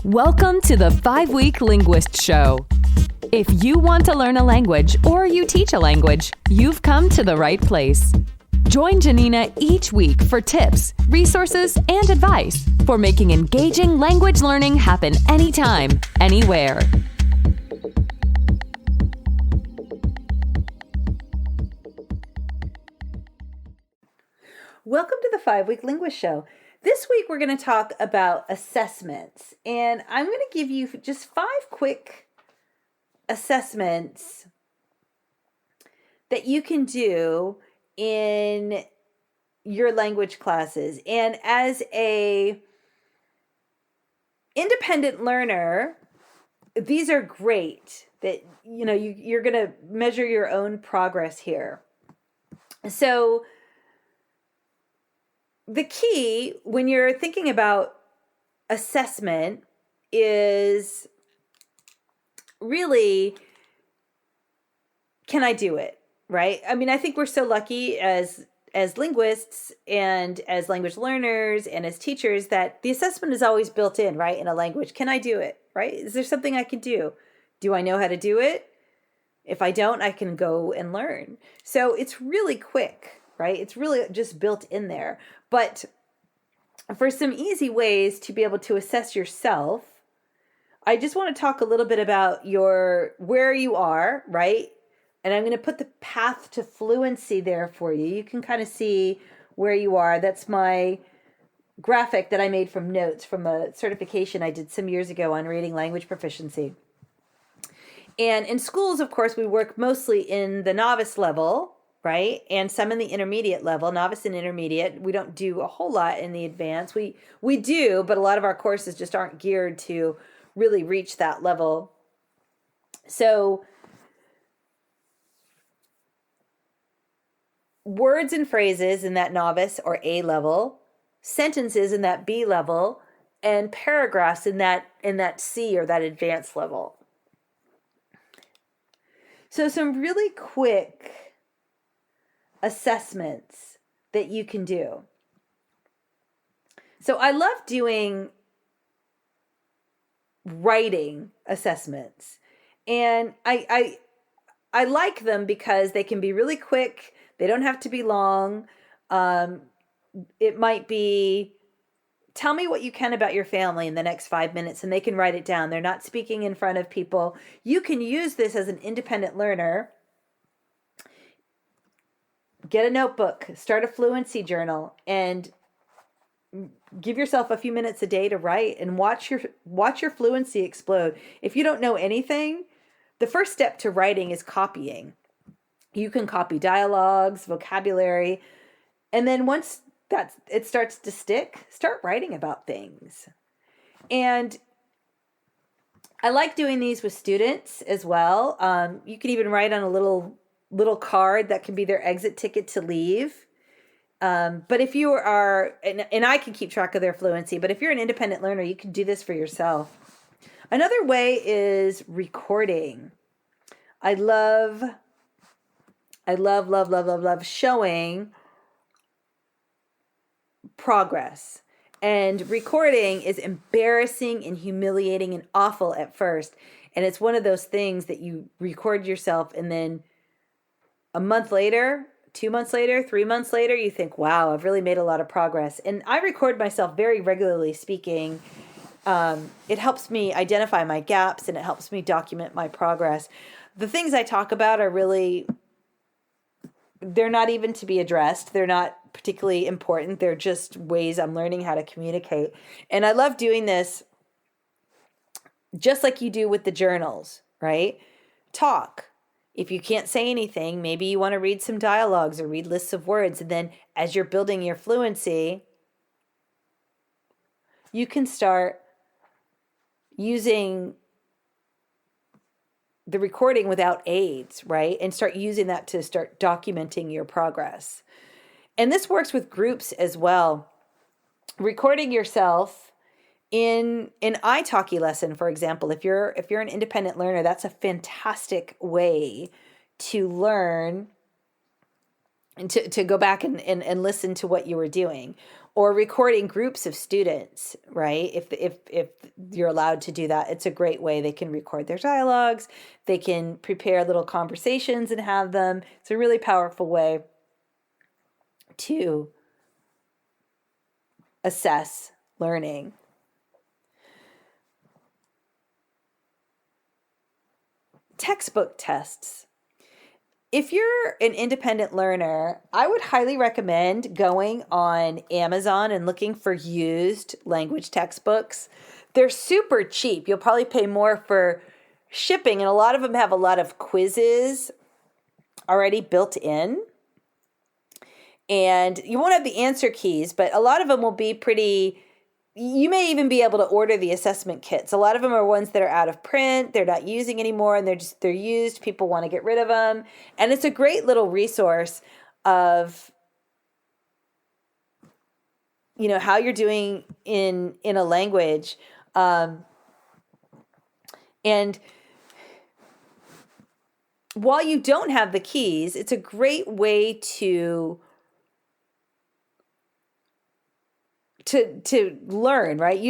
Welcome to the 5-Week Linguist Show. If you want to learn a language or you teach a language, you've come to the right place. Join Janina each week for tips, resources, and advice for making engaging language learning happen anytime, anywhere. Welcome to the 5-Week Linguist Show. This week we're going to talk about assessments, and I'm going to give you just 5 quick assessments that you can do in your language classes. And as a independent learner, these are great that you're going to measure your own progress here. So the key when you're thinking about assessment is really, can I do it, right? I mean, I think we're so lucky as linguists and as language learners and as teachers that the assessment is always built in, right, in a language. Can I do it, right? Is there something I can do? Do I know how to do it? If I don't, I can go and learn. So it's really quick, right? It's really just built in there. But for some easy ways to be able to assess yourself, I just want to talk a little bit about where you are, right? And I'm going to put the path to fluency there for you. You can kind of see where you are. That's my graphic that I made from notes from a certification I did some years ago on reading language proficiency. And in schools, of course, we work mostly in the novice level, right? And some in the intermediate level, novice and intermediate. We don't do a whole lot in the advanced. We do, but a lot of our courses just aren't geared to really reach that level. So words and phrases in that novice or A level, sentences in that B level, and paragraphs in that C or that advanced level. So some really quick assessments that you can do. So I love doing writing assessments, and I like them because they can be really quick. They don't have to be long. It might be, tell me what you can about your family in the next 5 minutes, and they can write it down. They're not speaking in front of people. You can use this as an independent learner. Get a notebook, start a fluency journal, and give yourself a few minutes a day to write and watch your fluency explode. If you don't know anything, the first step to writing is copying. You can copy dialogues, vocabulary, and then once it starts to stick, start writing about things. And I like doing these with students as well. You can even write on a little card that can be their exit ticket to leave. But if you are, and I can keep track of their fluency, but if you're an independent learner, you can do this for yourself. Another way is recording. I love showing progress. And recording is embarrassing and humiliating and awful at first. And it's one of those things that you record yourself and then a month later, 2 months later, 3 months later, you think, wow, I've really made a lot of progress. And I record myself very regularly speaking. It helps me identify my gaps and it helps me document my progress. The things I talk about are really, they're not even to be addressed. They're not particularly important. They're just ways I'm learning how to communicate. And I love doing this just like you do with the journals, right? Talk. If you can't say anything, maybe you want to read some dialogues or read lists of words. And then as you're building your fluency, you can start using the recording without aids, right? And start using that to start documenting your progress. And this works with groups as well. Recording yourself in an italki lesson, for example, if you're an independent learner, that's a fantastic way to learn and to go back and listen to what you were doing. or recording groups of students, right? If you're allowed to do that, it's a great way. They can record their dialogues. They can prepare little conversations and have them. It's a really powerful way to assess learning. Textbook tests. If you're an independent learner, I would highly recommend going on Amazon and looking for used language textbooks. They're super cheap. You'll probably pay more for shipping, and a lot of them have a lot of quizzes already built in. And you won't have the answer keys, but a lot of them will be pretty. You may even be able to order the assessment kits. A lot of them are ones that are out of print, they're not using anymore, and they're used. People want to get rid of them. And it's a great little resource of, how you're doing in a language. And while you don't have the keys, it's a great way to learn, right?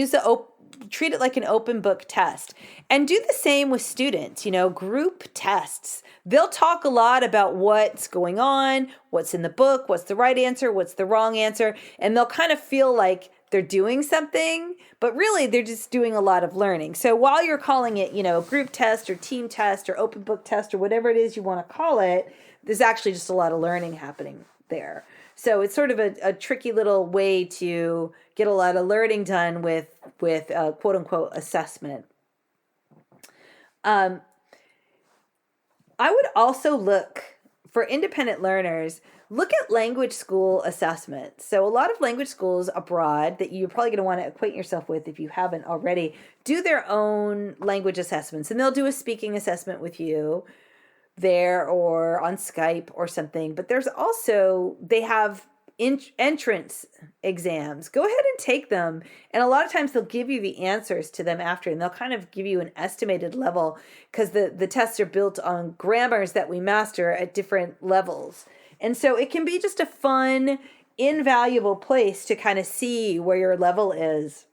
Treat it like an open book test, and do the same with students, group tests. They'll talk a lot about what's going on, what's in the book, what's the right answer, what's the wrong answer, and they'll kind of feel like they're doing something, but really they're just doing a lot of learning. So while you're calling it, a group test or team test or open book test or whatever it is you want to call it, there's actually just a lot of learning happening there. So it's sort of a tricky little way to get a lot of learning done with quote unquote assessment. I would also look for independent learners, look at language school assessments. So a lot of language schools abroad that you're probably going to want to acquaint yourself with if you haven't already, do their own language assessments, and they'll do a speaking assessment with you there or on Skype or something. But there's also, they have entrance exams. Go ahead and take them. And a lot of times they'll give you the answers to them after, and they'll kind of give you an estimated level because the tests are built on grammars that we master at different levels. And so it can be just a fun, invaluable place to kind of see where your level is.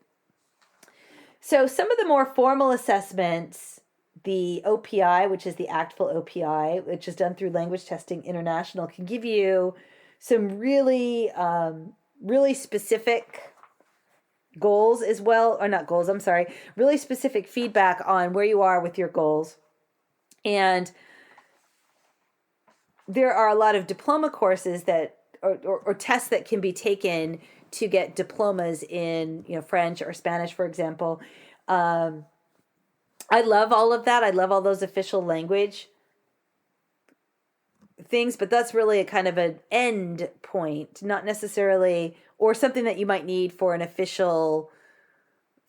So some of the more formal assessments, the OPI, which is the ACTFL OPI, which is done through Language Testing International, can give you some really, really specific goals as well, or not goals, I'm sorry, really specific feedback on where you are with your goals. And there are a lot of diploma courses that, or tests that can be taken to get diplomas in, French or Spanish, for example. I love all of that. I love all those official language things, but that's really a kind of an end point, not necessarily, or something that you might need for an official,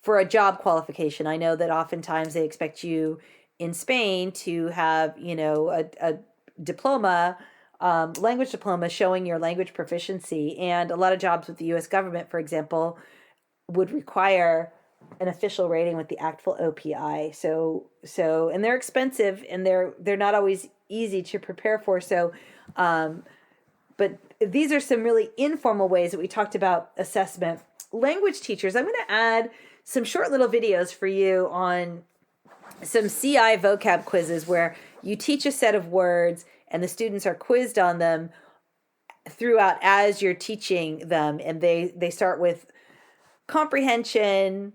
for a job qualification. I know that oftentimes they expect you in Spain to have, a diploma, language diploma showing your language proficiency. And a lot of jobs with the U.S. government, for example, would require an official rating with the ACTFL OPI. So, and they're expensive, and they're not always easy to prepare for. So, but these are some really informal ways that we talked about assessment. Language teachers, I'm going to add some short little videos for you on some CI vocab quizzes where you teach a set of words and the students are quizzed on them throughout as you're teaching them. And they start with comprehension,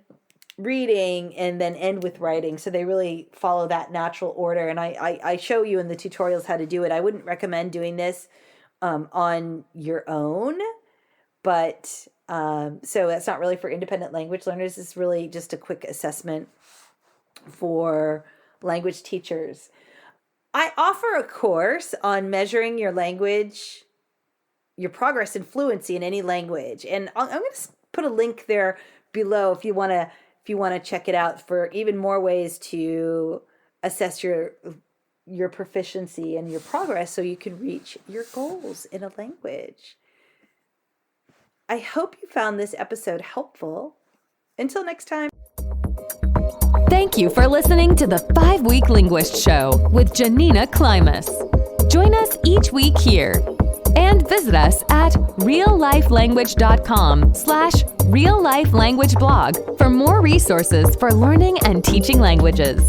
reading, and then end with writing. So they really follow that natural order. And I show you in the tutorials how to do it. I wouldn't recommend doing this on your own, but so that's not really for independent language learners. It's really just a quick assessment for language teachers. I offer a course on measuring your language, your progress in fluency in any language. And I'm going to put a link there below if you want to check it out for even more ways to assess your proficiency and your progress so you can reach your goals in a language. I hope you found this episode helpful. Until next time. Thank you for listening to the 5-Week Linguist Show with Janina Klimas. Join us each week here. And visit us at reallifelanguage.com/reallifelanguageblog for more resources for learning and teaching languages.